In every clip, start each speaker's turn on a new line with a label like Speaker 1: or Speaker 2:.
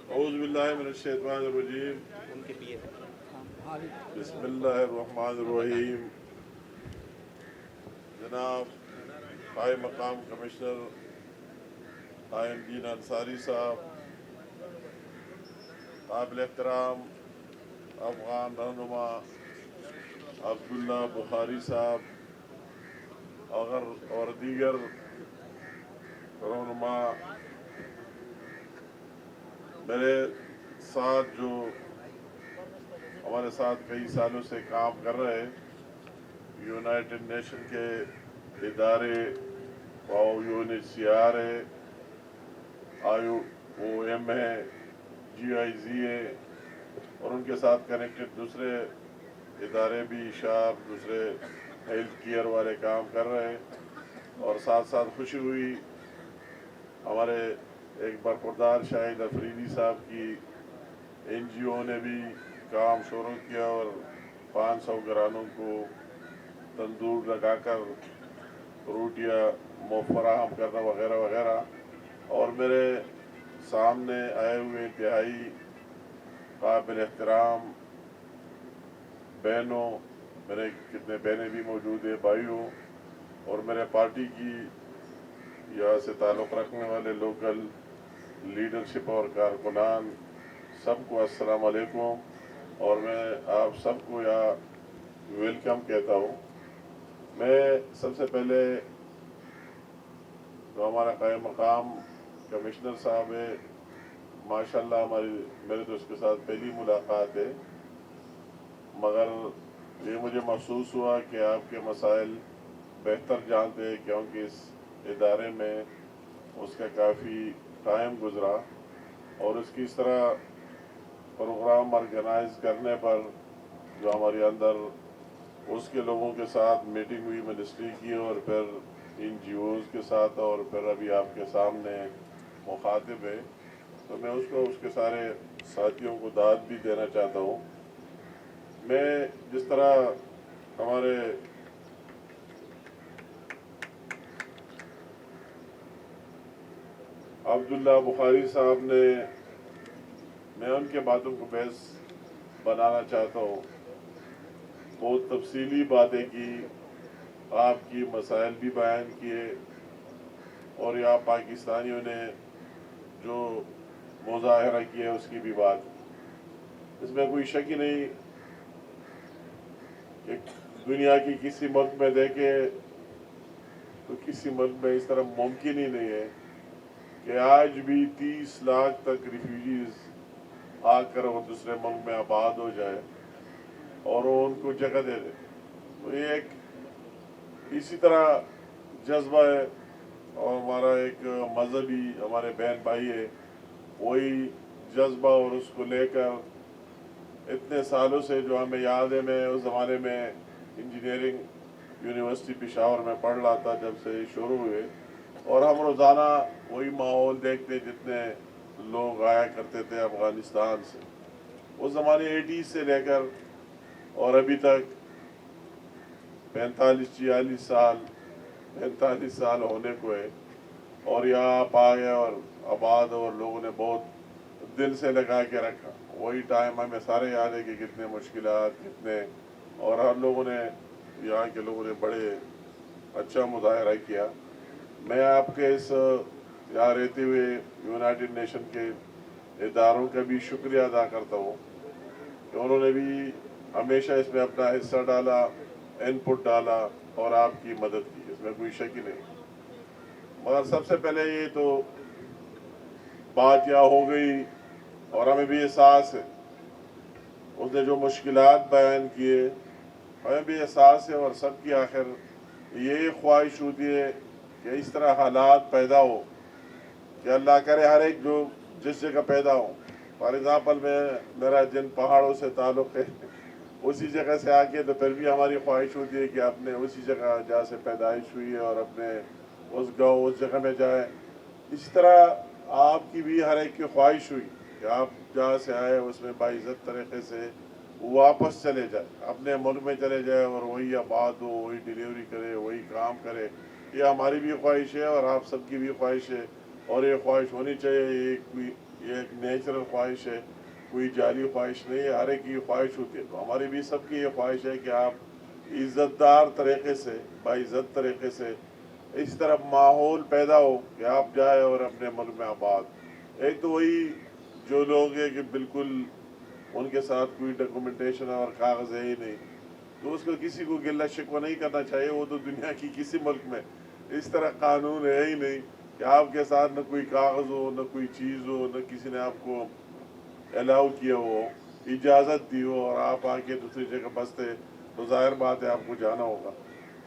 Speaker 1: اعوذ باللہ من الشیطان الرجیم بسم اللہ الرحمن الرحیم. جناب قائم مقام کمشنر قائم دین انصاری صاحب، قابل احترام افغان رہنما عبداللہ بخاری صاحب اور دیگر رہنما، میرے ساتھ جو ہمارے ساتھ کئی سالوں سے کام کر رہے یونائٹڈ نیشن کے ادارے، UNHCR ہے، IOM ہے، GIZ ہے، اور ان کے ساتھ کنیکٹڈ دوسرے ادارے بھی، شاپ دوسرے ہیلتھ کیئر والے کام کر رہے ہیں. اور ساتھ ساتھ خوشی ہوئی ہمارے ایک برخوردار شاہد افریدی صاحب کی NGO نے بھی کام شروع کیا اور 500 گھرانوں کو تندور لگا کر روٹیاں فراہم کرنا وغیرہ وغیرہ. اور میرے سامنے آئے ہوئے انتہائی قابل احترام بہنوں، میرے کتنے بہنیں بھی موجود ہیں، بھائیوں، اور میرے پارٹی کی یہاں سے تعلق رکھنے والے لوکل لیڈرشپ اور کارکنان، سب کو السلام علیکم. اور میں آپ سب کو یہاں ویلکم کہتا ہوں. میں سب سے پہلے جو ہمارا قائم مقام کمشنر صاحب ہے، ماشاءاللہ میرے تو اس کے ساتھ پہلی ملاقات ہے، مگر یہ مجھے محسوس ہوا کہ آپ کے مسائل بہتر جانتے ہیں، کیونکہ اس ادارے میں اس کا کافی ٹائم گزرا، اور اس کی اس طرح پروگرام آرگنائز کرنے پر جو ہمارے اندر اس کے لوگوں کے ساتھ میٹنگ ہوئی منسٹری کی، اور پھر NGOs کے ساتھ، اور پھر ابھی آپ کے سامنے مخاطب ہے، تو میں اس کے سارے ساتھیوں کو داد بھی دینا چاہتا ہوں. میں جس طرح ہمارے عبداللہ بخاری صاحب نے، میں ان کے باتوں کو بیس بنانا چاہتا ہوں، بہت تفصیلی باتیں کی، آپ کی مسائل بھی بیان کیے، اور یہاں پاکستانیوں نے جو مظاہرہ کیا اس کی بھی بات. اس میں کوئی شک ہی نہیں کہ دنیا کی کسی ملک میں دیکھے تو کسی ملک میں اس طرح ممکن ہی نہیں ہے کہ آج بھی 30 لاکھ تک ریفیوجیز آ کر وہ دوسرے ملک میں آباد ہو جائے اور وہ ان کو جگہ دے دے. تو یہ ایک اسی طرح جذبہ ہے، اور ہمارا ایک مذہبی ہمارے بہن بھائی ہے، وہی جذبہ اور اس کو لے کر اتنے سالوں سے جو ہمیں یاد ہے، میں اس زمانے میں انجینئرنگ یونیورسٹی پشاور میں پڑھ رہا تھا جب سے شروع ہوئے، اور ہم روزانہ وہی ماحول دیکھتے جتنے لوگ آیا کرتے تھے افغانستان سے، اس زمانے 80 سے لے کر اور ابھی تک 45 سال ہونے کو ہے، اور یہاں آپ آ گئے اور آباد، اور لوگوں نے بہت دل سے لگا کے رکھا. وہی ٹائم ہمیں سارے یاد ہے کہ کتنے مشکلات، کتنے، اور ہر لوگوں نے، یہاں کے لوگوں نے بڑے اچھا مظاہرہ کیا. میں آپ کے اس یہاں رہتے ہوئے یونائٹڈ نیشن کے اداروں کا بھی شکریہ ادا کرتا ہوں کہ انہوں نے بھی ہمیشہ اس میں اپنا حصہ ڈالا، انپٹ ڈالا، اور آپ کی مدد کی، اس میں کوئی شک ہی نہیں. مگر سب سے پہلے یہ تو بات یہاں ہو گئی، اور ہمیں بھی احساس ہے، اس نے جو مشکلات بیان کیے ہمیں بھی احساس ہے، اور سب کی آخر یہی خواہش ہوتی ہے کہ اس طرح حالات پیدا ہو کہ اللہ کرے ہر ایک جو جس جگہ پیدا ہو. فار ایگزامپل میرا جن پہاڑوں سے تعلق ہے اسی جگہ سے آ کے، تو پھر بھی ہماری خواہش ہوتی ہے کہ اپنے اسی جگہ جہاں سے پیدائش ہوئی ہے اور اپنے اس گاؤں، اس جگہ میں جائیں. اسی طرح آپ کی بھی ہر ایک کی خواہش ہوئی کہ آپ جہاں سے آئے اس میں باعزت طریقے سے واپس چلے جائے، اپنے ملک میں چلے جائے، اور وہی آباد ہو، وہی ڈیلیوری کرے، وہی کام کرے. یہ ہماری بھی خواہش ہے اور آپ سب کی بھی خواہش ہے، اور یہ خواہش ہونی چاہیے. یہ ایک نیچرل خواہش ہے، کوئی جعلی خواہش نہیں ہے، ہر ایک کی خواہش ہوتی ہے. تو ہماری بھی سب کی یہ خواہش ہے کہ آپ عزت دار طریقے سے، باعزت طریقے سے اس طرح ماحول پیدا ہو کہ آپ جائیں اور اپنے ملک میں آباد. ایک تو وہی جو لوگ ہیں کہ بالکل ان کے ساتھ کوئی ڈاکومنٹیشن اور کاغذ ہے ہی نہیں، تو اس کو کسی کو گلہ شکوہ نہیں کرنا چاہیے. وہ تو دنیا کی کسی ملک میں اس طرح قانون ہے ہی نہیں کہ آپ کے ساتھ نہ کوئی کاغذ ہو، نہ کوئی چیز ہو، نہ کسی نے آپ کو الاؤ کیا ہو، اجازت دی ہو اور آپ آ کے دوسری جگہ بستے. تو ظاہر بات ہے آپ کو جانا ہوگا.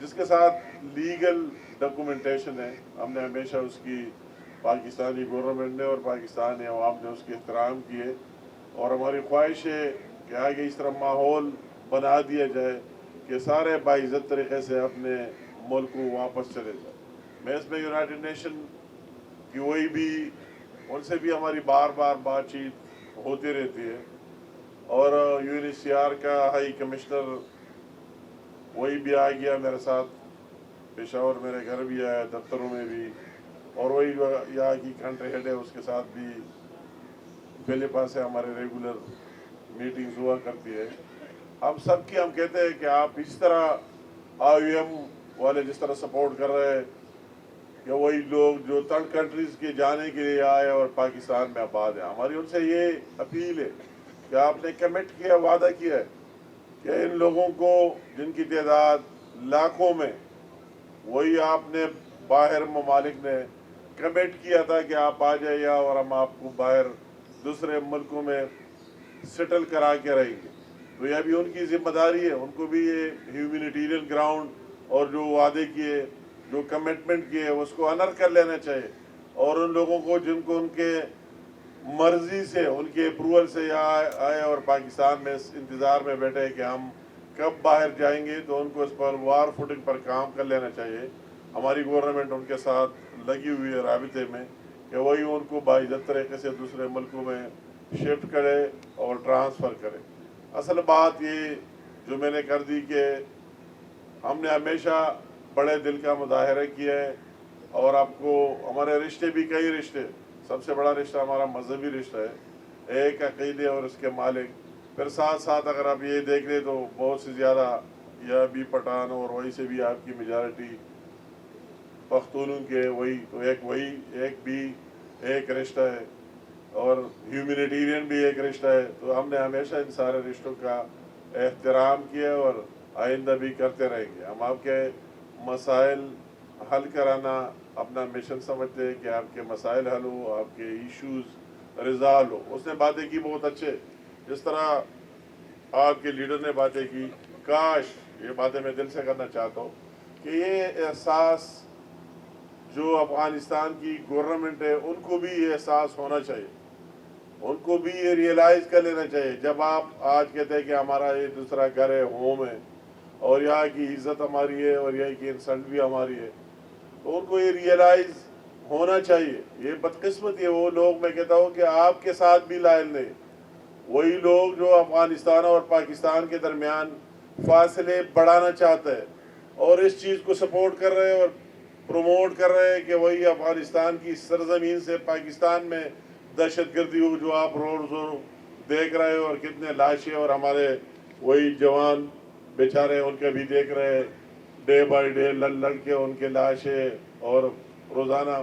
Speaker 1: جس کے ساتھ لیگل ڈاکومنٹیشن ہے، ہم نے ہمیشہ اس کی پاکستانی گورنمنٹ نے اور پاکستانی عوام نے اس کی احترام کیے. اور ہماری خواہش ہے کہ آگے اس طرح ماحول بنا دیا جائے کہ سارے باعزت طریقے سے اپنے ملک کو واپس چلے جائیں. میں اس میں یونائٹڈ نیشن کی وہی بھی ان سے بھی ہماری بار بار بات چیت ہوتی رہتی ہے. اور UNHCR کا ہائی کمشنر وہی بھی آ گیا میرے ساتھ پشاور، میرے گھر بھی آیا، دفتروں میں بھی. اور وہی جو یہاں کی کنٹری ہیڈ ہے اس کے ساتھ بھی فلپا سے ہمارے ریگولر میٹنگز ہوا کرتی ہے. ہم سب کی ہم کہتے ہیں کہ آپ اس طرح IOM والے جس طرح سپورٹ کر رہے ہیں کہ وہی لوگ جو تھرڈ کنٹریز کے جانے کے لیے آئے اور پاکستان میں آباد ہیں، ہماری ان سے یہ اپیل ہے کہ آپ نے کمٹ کیا، وعدہ کیا ہے کہ ان لوگوں کو جن کی تعداد لاکھوں میں، وہی آپ نے باہر ممالک نے کمٹ کیا تھا کہ آپ آ جائیے اور ہم آپ کو باہر دوسرے ملکوں میں سیٹل کرا کے رہیں گے. تو یہ بھی ان کی ذمہ داری ہے، ان کو بھی یہ ہیومینیٹیرین گراؤنڈ اور جو وعدے کیے، جو کمٹمنٹ کیے، اس کو آنر کر لینا چاہیے. اور ان لوگوں کو جن کو ان کے مرضی سے، ان کے اپروول سے یہاں آئے اور پاکستان میں اس انتظار میں بیٹھے کہ ہم کب باہر جائیں گے، تو ان کو اس پر وار فوٹنگ پر کام کر لینا چاہیے. ہماری گورنمنٹ ان کے ساتھ لگی ہوئی ہے رابطے میں کہ وہی ان کو باعزت طریقے سے دوسرے ملکوں میں شفٹ کرے اور ٹرانسفر کرے. اصل بات یہ جو میں نے کر دی کہ ہم نے ہمیشہ بڑے دل کا مظاہرہ کیا ہے. اور آپ کو ہمارے رشتے بھی کئی رشتے، سب سے بڑا رشتہ ہمارا مذہبی رشتہ ہے، ایک عقیدے اور اس کے مالک. پھر ساتھ ساتھ اگر آپ یہ دیکھ لیں تو بہت سے زیادہ یا بھی پٹھان اور وہی سے بھی آپ کی میجارٹی پختونوں کے، وہی ایک رشتہ ہے. اور ہیومینیٹیرین بھی ایک رشتہ ہے. تو ہم نے ہمیشہ ان سارے رشتوں کا احترام کیا اور آئندہ بھی کرتے رہیں گے. ہم آپ کے مسائل حل کرانا اپنا مشن سمجھتے ہیں کہ آپ کے مسائل حل ہو، آپ کے ایشوز ریزالو ہو. اس نے باتیں کی بہت اچھے، جس طرح آپ کے لیڈر نے باتیں کی. کاش یہ باتیں میں دل سے کرنا چاہتا ہوں کہ یہ احساس جو افغانستان کی گورنمنٹ ہے ان کو بھی یہ احساس ہونا چاہیے، ان کو بھی یہ ریئلائز کر لینا چاہیے. جب آپ آج کہتے ہیں کہ ہمارا یہ دوسرا گھر ہے، ہوم ہے، اور یہاں کی عزت ہماری ہے اور یہاں کی انسلٹ بھی ہماری ہے، تو ان کو یہ ریئلائز ہونا چاہیے. یہ بدقسمتی ہے وہ لوگ، میں کہتا ہوں کہ آپ کے ساتھ بھی لائل نہیں، وہی لوگ جو افغانستان اور پاکستان کے درمیان فاصلے بڑھانا چاہتے ہیں اور اس چیز کو سپورٹ کر رہے ہیں اور پروموٹ کر رہے ہیں کہ وہی افغانستان کی سرزمین سے پاکستان میں دہشت گردی ہو، جو آپ روز دیکھ رہے ہو، اور کتنے لاشیں اور ہمارے وہی جوان بیچارے ان کے بھی دیکھ رہے ہیں ڈے بائی ڈے لڑ کے ان کے لاشیں اور روزانہ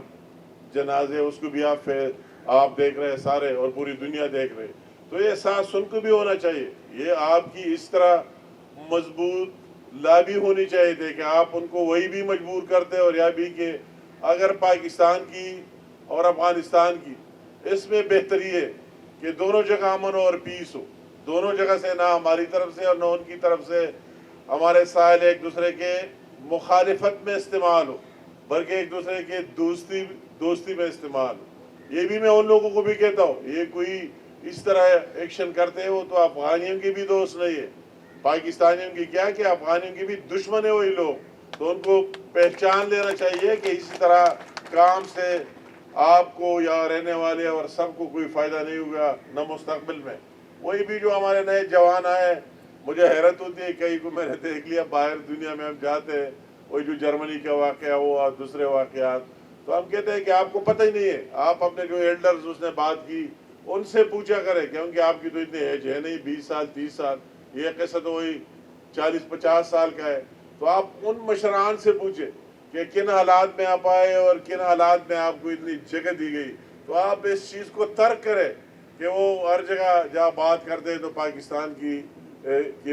Speaker 1: جنازے، اس کو بھی آپ دیکھ رہے ہیں سارے، اور پوری دنیا دیکھ رہے. تو یہ احساس ان کو بھی ہونا چاہیے. یہ آپ کی اس طرح مضبوط لابی ہونی چاہیے تھے کہ آپ ان کو وہی بھی مجبور کرتے، اور یہ بھی کہ اگر پاکستان کی اور افغانستان کی اس میں بہتری ہے کہ دونوں جگہ امن اور پیس ہو، دونوں جگہ سے، نہ ہماری طرف سے اور نہ ان کی طرف سے ہمارے ساحل ایک دوسرے کے مخالفت میں استعمال ہو، بلکہ ایک دوسرے کے دوستی میں استعمال ہو. یہ بھی میں ان لوگوں کو بھی کہتا ہوں، یہ کوئی اس طرح ایکشن کرتے ہیں وہ تو افغانیوں کے بھی دوست نہیں ہے، پاکستانیوں کی کیا کہ افغانیوں کے بھی دشمن ہے وہی لوگ. تو ان کو پہچان لینا چاہیے کہ اسی طرح کام سے آپ کو یا رہنے والے اور سب کو کوئی فائدہ نہیں ہوگا، نہ مستقبل میں. وہی بھی جو ہمارے نئے جوان آئے، مجھے حیرت ہوتی ہے، کئی کو میں نے دیکھ لیا باہر دنیا میں ہم جاتے ہیں، وہی جو جرمنی کا واقعہ ہوا، دوسرے واقعات، تو ہم کہتے ہیں کہ آپ کو پتہ ہی نہیں ہے. آپ اپنے جو ایلڈرز اس نے بات کی ان سے پوچھا کرے، کیونکہ آپ کی تو اتنی ایج ہے نہیں، 20 سال 30 سال، یہ قصہ تو وہی 40-50 سال کا ہے. تو آپ ان مشران سے پوچھیں کہ کن حالات میں آپ آئے اور کن حالات میں آپ کو اتنی جگہ دی گئی. تو آپ اس چیز کو ترک کریں کہ وہ ہر جگہ جہاں بات کرتے ہیں تو پاکستان کی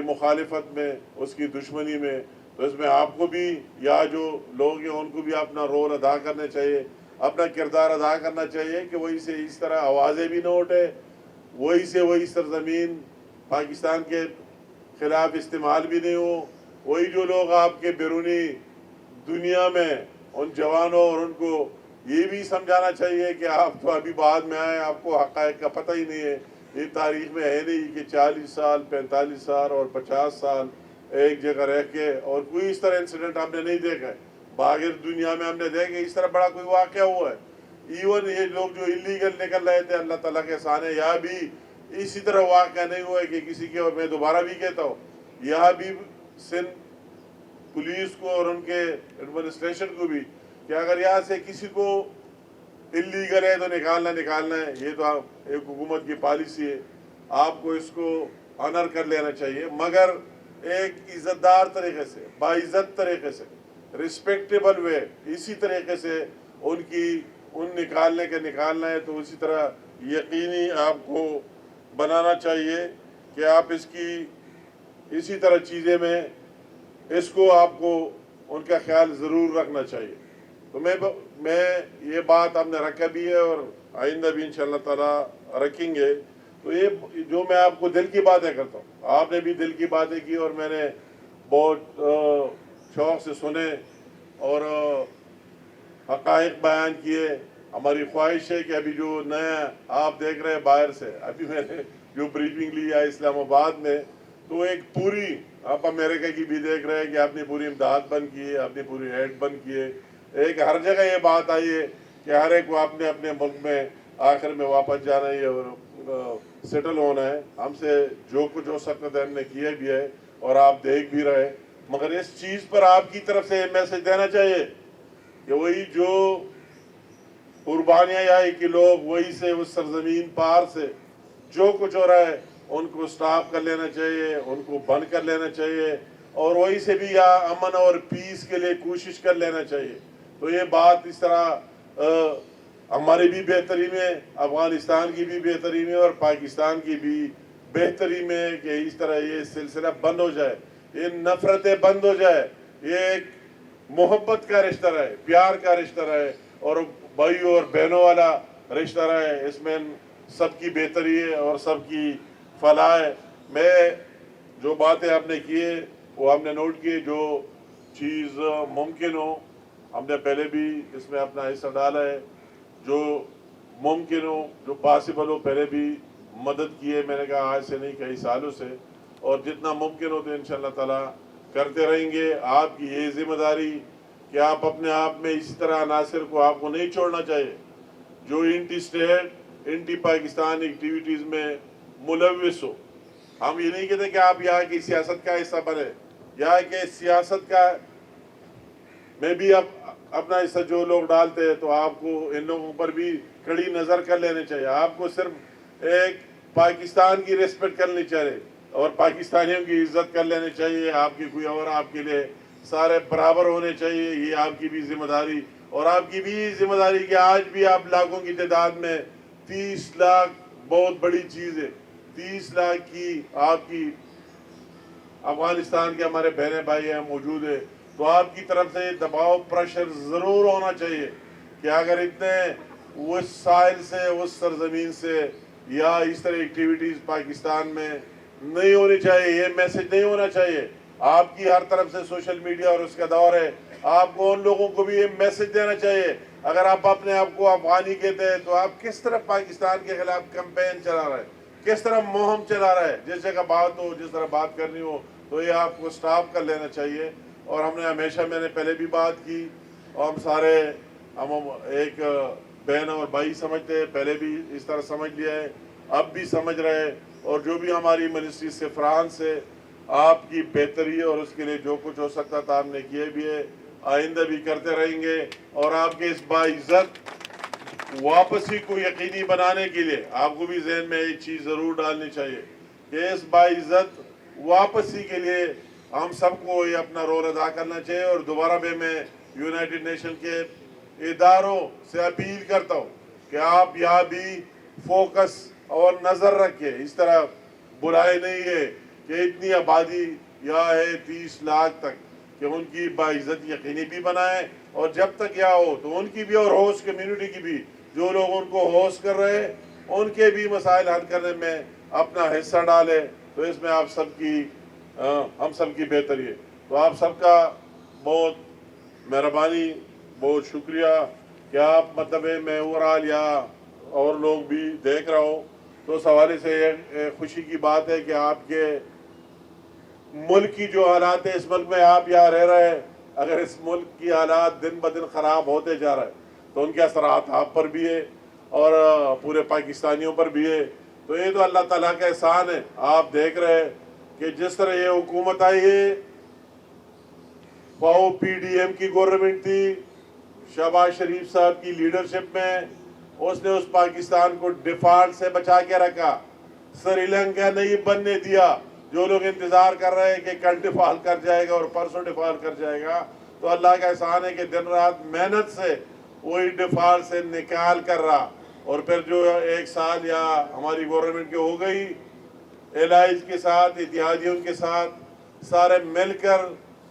Speaker 1: مخالفت میں، اس کی دشمنی میں. تو اس میں آپ کو بھی یا جو لوگ ہیں ان کو بھی اپنا رول ادا کرنا چاہیے، اپنا کردار ادا کرنا چاہیے کہ وہی سے اس طرح آوازیں بھی نہ اٹھے، وہی سے وہی سرزمین پاکستان کے خلاف استعمال بھی نہیں ہو. وہی جو لوگ آپ کے بیرونی دنیا میں ان جوانوں اور ان کو یہ بھی سمجھانا چاہیے کہ آپ تو ابھی بعد میں آئے، آپ کو حقائق کا پتہ ہی نہیں ہے. یہ تاریخ میں ہے نہیں کہ 40 سال 45 سال اور 50 سال ایک جگہ رہ کے اور کوئی اس طرح انسیڈنٹ ہم نے نہیں دیکھا ہے. باہر دنیا میں ہم نے دیکھا اس طرح بڑا کوئی واقعہ ہوا ہے. ایون یہ لوگ جو اللیگل نکل رہے تھے، اللہ تعالیٰ کے احسان ہے یہاں بھی اسی طرح واقعہ نہیں ہوا ہے کہ کسی کے. اور میں دوبارہ بھی کہتا ہوں، یہاں بھی سندھ پولیس کو اور ان کے ایڈمنسٹریشن کو بھی کہ اگر یہاں سے کسی کو اللیگل ہے تو نکالنا ہے. یہ تو ایک حکومت کی پالیسی ہے، آپ کو اس کو آنر کر لینا چاہیے، مگر ایک عزت دار طریقے سے، باعزت طریقے سے، رسپیکٹیبل وے، اسی طریقے سے ان نکالنا ہے. تو اسی طرح یقینی آپ کو بنانا چاہیے کہ آپ اسی طرح چیزیں میں اس کو آپ کو ان کا خیال ضرور رکھنا چاہیے. تو میں یہ بات ہم نے رکھا بھی ہے اور آئندہ بھی انشاءاللہ تعالیٰ رکھیں گے. تو یہ جو میں آپ کو دل کی باتیں کرتا ہوں، آپ نے بھی دل کی باتیں کی اور میں نے بہت شوق سے سنے اور حقائق بیان کیے. ہماری خواہش ہے کہ ابھی جو نیا آپ دیکھ رہے ہیں باہر سے، ابھی میں نے جو بریفنگ لی ہے اسلام آباد میں، تو ایک پوری آپ امریکہ کی بھی دیکھ رہے ہیں کہ اپنی پوری امداد بند کی ہے، اپنی پوری ایڈ بند کی ہے. ایک ہر جگہ یہ بات آئی ہے کہ ہر ایک کو اپنے اپنے ملک میں آخر میں واپس جانا ہے اور سیٹل ہونا ہے. ہم سے جو کچھ ہو سکتا ہے ہم نے کیا بھی ہے اور آپ دیکھ بھی رہے. مگر اس چیز پر آپ کی طرف سے میسج دینا چاہیے کہ وہی جو قربانیاں آئی کہ لوگ وہی سے اس سرزمین پار سے جو کچھ ہو رہا ہے ان کو سٹاپ کر لینا چاہیے، ان کو بند کر لینا چاہیے اور وہی سے بھی امن اور پیس کے لیے کوشش کر لینا چاہیے. تو یہ بات اس طرح ہماری بھی بہتری میں، افغانستان کی بھی بہتری میں اور پاکستان کی بھی بہتری میں کہ اس طرح یہ سلسلہ بند ہو جائے، یہ نفرتیں بند ہو جائے، یہ ایک محبت کا رشتہ رہے، پیار کا رشتہ رہے اور بھائیوں اور بہنوں والا رشتہ رہے. اس میں سب کی بہتری ہے اور سب کی فلاح ہے. میں جو باتیں آپ نے کیے وہ ہم نے نوٹ کیے، جو چیز ممکن ہو ہم نے پہلے بھی اس میں اپنا حصہ ڈالا ہے، جو ممکن ہو جو پاسبل ہو پہلے بھی مدد کی ہے. میں نے کہا آج سے نہیں کئی سالوں سے، اور جتنا ممکن ہو تو انشاءاللہ تعالیٰ کرتے رہیں گے. آپ کی یہ ذمہ داری کہ آپ اپنے آپ میں اسی طرح عناصر کو آپ کو نہیں چھوڑنا چاہیے جو anti state anti Pakistan activities میں ملوث ہو. ہم یہ نہیں کہتے کہ آپ یہاں کی سیاست کا حصہ بنے، یہاں کے سیاست کا میں بھی اپنا حصہ جو لوگ ڈالتے ہیں تو آپ کو ان لوگوں پر بھی کڑی نظر کر لینے چاہیے. آپ کو صرف ایک پاکستان کی ریسپیکٹ کرنی چاہیے اور پاکستانیوں کی عزت کر لینے چاہیے. آپ کی کوئی اور آپ کے لیے سارے برابر ہونے چاہیے. یہ آپ کی بھی ذمہ داری اور آپ کی بھی ذمہ داری کہ آج بھی آپ لاکھوں کی تعداد میں 30 لاکھ بہت بڑی چیز ہے. 30 لاکھ کی آپ کی افغانستان کے ہمارے بہنیں بھائی ہیں موجود ہے. تو آپ کی طرف سے دباؤ پریشر ضرور ہونا چاہیے کہ اگر اتنے اس ساحل سے اس سرزمین سے یا اس طرح ایکٹیویٹیز پاکستان میں نہیں ہونی چاہیے، یہ میسج نہیں ہونا چاہیے. آپ کی ہر طرف سے سوشل میڈیا اور اس کا دور ہے، آپ کو ان لوگوں کو بھی یہ میسج دینا چاہیے. اگر آپ اپنے آپ کو افغانی کہتے ہیں تو آپ کس طرح پاکستان کے خلاف کمپین چلا رہے ہیں، کس طرح مہم چلا رہا ہے. جس جگہ بات ہو، جس طرح بات کرنی ہو تو یہ آپ کو سٹاپ کر لینا چاہیے. اور ہم نے ہمیشہ، میں نے پہلے بھی بات کی اور ہم ایک بہن اور بھائی سمجھتے ہیں، پہلے بھی اس طرح سمجھ لیا ہے، اب بھی سمجھ رہے. اور جو بھی ہماری منسٹری سے فرانس سے آپ کی بہتری اور اس کے لیے جو کچھ ہو سکتا تھا ہم نے کیے بھی ہے، آئندہ بھی کرتے رہیں گے. اور آپ کے اس باعزت واپسی کو یقینی بنانے کے لیے آپ کو بھی ذہن میں ایک چیز ضرور ڈالنی چاہیے کہ اس باعزت واپسی کے لیے ہم سب کو یہ اپنا رول ادا کرنا چاہیے. اور دوبارہ میں یونائٹڈ نیشن کے اداروں سے اپیل کرتا ہوں کہ آپ یہاں بھی فوکس اور نظر رکھیں. اس طرح برائی نہیں ہے کہ اتنی آبادی یہاں ہے 30 لاکھ تک کہ ان کی باعزت یقینی بھی بنائیں, اور جب تک یہاں ہو تو ان کی بھی اور ہوسٹ کمیونٹی کی بھی, جو لوگ ان کو ہوسٹ کر رہے ہیں ان کے بھی مسائل حل کرنے میں اپنا حصہ ڈالیں. تو اس میں آپ سب کی ہم سب کی بہتری ہے. تو آپ سب کا بہت مہربانی, بہت شکریہ کہ آپ مطلب میں اوورال یا اور لوگ بھی دیکھ رہا ہوں. تو اس حوالے سے خوشی کی بات ہے کہ آپ کے ملک کی جو حالات ہے, اس ملک میں آپ یہاں رہ رہے ہیں, اگر اس ملک کی حالات دن بدن خراب ہوتے جا رہے ہیں تو ان کے اثرات آپ پر بھی ہے اور پورے پاکستانیوں پر بھی ہے. تو یہ تو اللہ تعالیٰ کا احسان ہے. آپ دیکھ رہے ہیں کہ جس طرح یہ حکومت آئی ہے, وہ پی ڈی ایم کی گورنمنٹ تھی, شہباز شریف صاحب کی لیڈرشپ میں اس نے اس پاکستان کو ڈیفالٹ سے بچا کے رکھا, سری لنکا نہیں بننے دیا. جو لوگ انتظار کر رہے ہیں کہ کل ڈیفالٹ کر جائے گا اور پرسوں ڈیفالٹ کر جائے گا, تو اللہ کا احسان ہے کہ دن رات محنت سے وہی ڈیفالٹ سے نکال کر رہا. اور پھر جو 1 سال یا ہماری گورنمنٹ کی ہو گئی, الائز کے ساتھ, اتحادیوں کے ساتھ سارے مل کر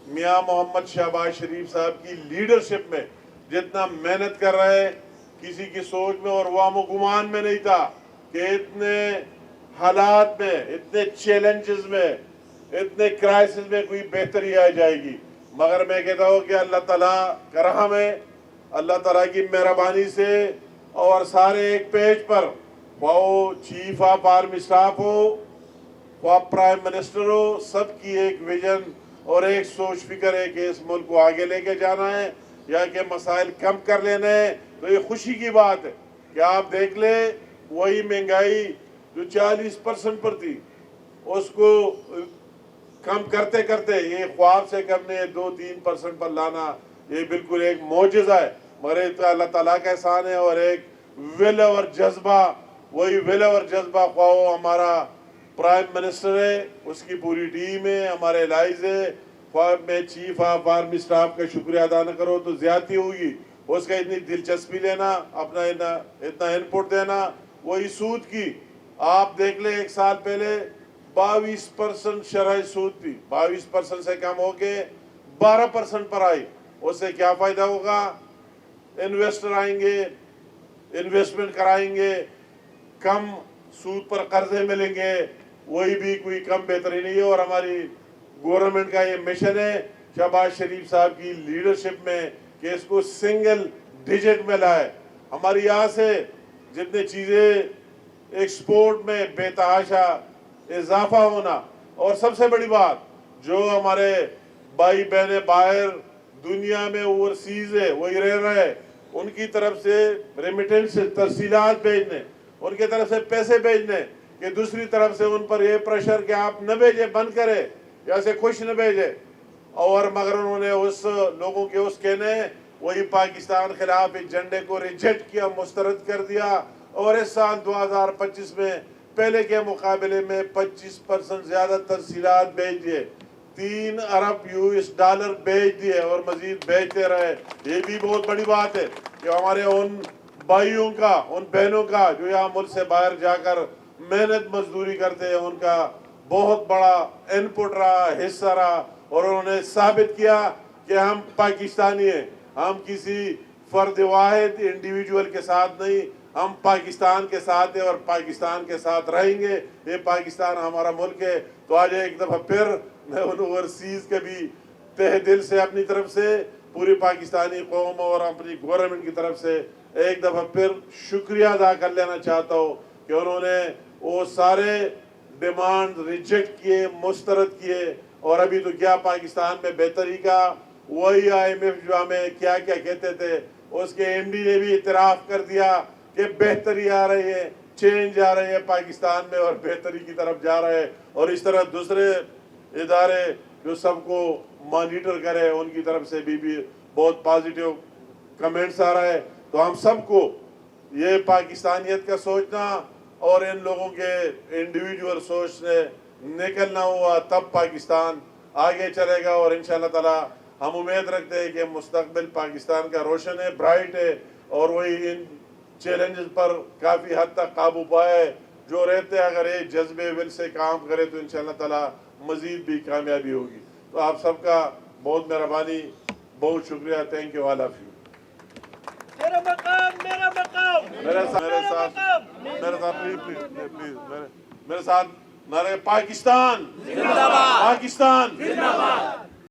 Speaker 1: میاں محمد شہباز شریف صاحب کی لیڈرشپ میں جتنا محنت کر رہے, کسی کی سوچ میں اور وہم و گمان میں نہیں تھا کہ اتنے حالات میں, اتنے چیلنجز میں, اتنے کرائسس میں کوئی بہتری آ جائے گی. مگر میں کہتا ہوں کہ اللہ تعالیٰ کا رحم ہے, اللہ تعالیٰ کی مہربانی سے, اور سارے ایک پیج پر, وہ چیف آف آرمی اسٹاف ہو, وہ پرائم منسٹر ہو, سب کی ایک ویژن اور ایک سوچ فکر ہے کہ اس ملک کو آگے لے کے جانا ہے یا کہ مسائل کم کر لینے ہیں. تو یہ خوشی کی بات ہے کہ آپ دیکھ لیں, وہی مہنگائی جو 40% پر تھی اس کو کم کرتے کرتے یہ خواب سے کرنے 2-3% پر لانا, یہ بالکل ایک معجزہ ہے. مگر اللہ تعالیٰ کا احسان ہے, اور ایک ول اور جذبہ, وہی ول اور جذبہ خواہ ہمارا پرائم منسٹر ہے, اس کی پوری ٹیم ہے, ہمارے الائز ہے. میں چیف آف آرمی اسٹاف کا شکریہ ادا نہ کرو تو زیادتی ہوگی. اس کا اتنی دلچسپی لینا, اپنا اتنا انپٹ دینا, وہی سود کی. آپ دیکھ لیں 1 سال پہلے 22% شرح سود تھی, 22% سے کم ہو کے 12% پر آئی. اس سے کیا فائدہ ہوگا؟ انویسٹر آئیں گے, انویسٹمنٹ کرائیں گے, کم سود پر قرضے ملیں گے, وہی بھی کوئی کم بہتری نہیں ہے. اور ہماری گورنمنٹ کا یہ مشن ہے شہباز شریف صاحب کی لیڈرشپ میں کہ اس کو سنگل ڈیجٹ میں لائے. ہماری یہاں سے جتنے چیزیں ایکسپورٹ میں بے تحاشا اضافہ ہونا, اور سب سے بڑی بات جو ہمارے بھائی بہنیں باہر دنیا میں اوورسیز ہے وہی رہ رہے, ان کی طرف سے ریمیٹنس ترسیلات بھیجنے, ان کی طرف سے پیسے بھیجنے, کہ دوسری طرف سے ان پر یہ پریشر کہ آپ نہ بھیجے, بند کرے, یا سے خوش نہ بھیجے. اور مگر انہوں نے اس لوگوں کے اس کہنے وہی پاکستان خلاف ایجنڈے کو ریجیکٹ کیا, مسترد کر دیا. اور اس سال 2025 میں پہلے کے مقابلے میں 25% زیادہ ترسیلات بھیج دیے, 3 ارب US$ بھیج دیے, اور مزید بھیجتے رہے. یہ بھی بہت بڑی بات ہے کہ ہمارے ان بھائیوں کا, ان بہنوں کا جو یہاں ملک سے باہر جا کر محنت مزدوری کرتے ہیں, ان کا بہت بڑا انپٹ رہا, حصہ رہا. اور انہوں نے ثابت کیا کہ ہم پاکستانی ہیں, ہم کسی فرد واحد انڈیویجول کے ساتھ نہیں, ہم پاکستان کے ساتھ ہیں اور پاکستان کے ساتھ رہیں گے. یہ پاکستان ہمارا ملک ہے. تو آج ایک دفعہ پھر میں ان اوورسیز کے بھی تہ دل سے اپنی طرف سے, پوری پاکستانی قوم اور اپنی گورنمنٹ کی طرف سے ایک دفعہ پھر شکریہ ادا کر لینا چاہتا ہوں کہ انہوں نے وہ سارے ڈیمانڈ ریجیکٹ کیے, مسترد کیے. اور ابھی تو کیا پاکستان میں بہتری کا, وہی IMF جو ہمیں کیا کیا کہتے تھے, اس کے MD نے بھی اعتراف کر دیا کہ بہتری آ رہی ہے, چینج آ رہی ہے پاکستان میں, اور بہتری کی طرف جا رہے ہیں. اور اس طرح دوسرے ادارے جو سب کو مانیٹر کرے, ان کی طرف سے بھی بہت پازیٹیو کمنٹس آ رہا ہے. تو ہم سب کو یہ پاکستانیت کا سوچنا اور ان لوگوں کے انڈیویجول سوچ سے نکلنا ہوا تب پاکستان آگے چلے گا، اور انشاءاللہ تعالی ہم امید رکھتے ہیں کہ مستقبل پاکستان کا روشن ہے، برائٹ ہے، اور وہی ان چیلنجز پر کافی حد تک قابو پائے جو رہتے ہیں۔ اگر ایک جذبے ول سے کام کرے تو انشاءاللہ تعالی مزید بھی کامیابی ہوگی۔ تو آپ سب کا بہت مہربانی، بہت شکریہ، thank you all of you.
Speaker 2: میرا مقام
Speaker 1: میرے ساتھ پلیز میرے ساتھ نعرہ پاکستان زندہ باد، پاکستان زندہ باد۔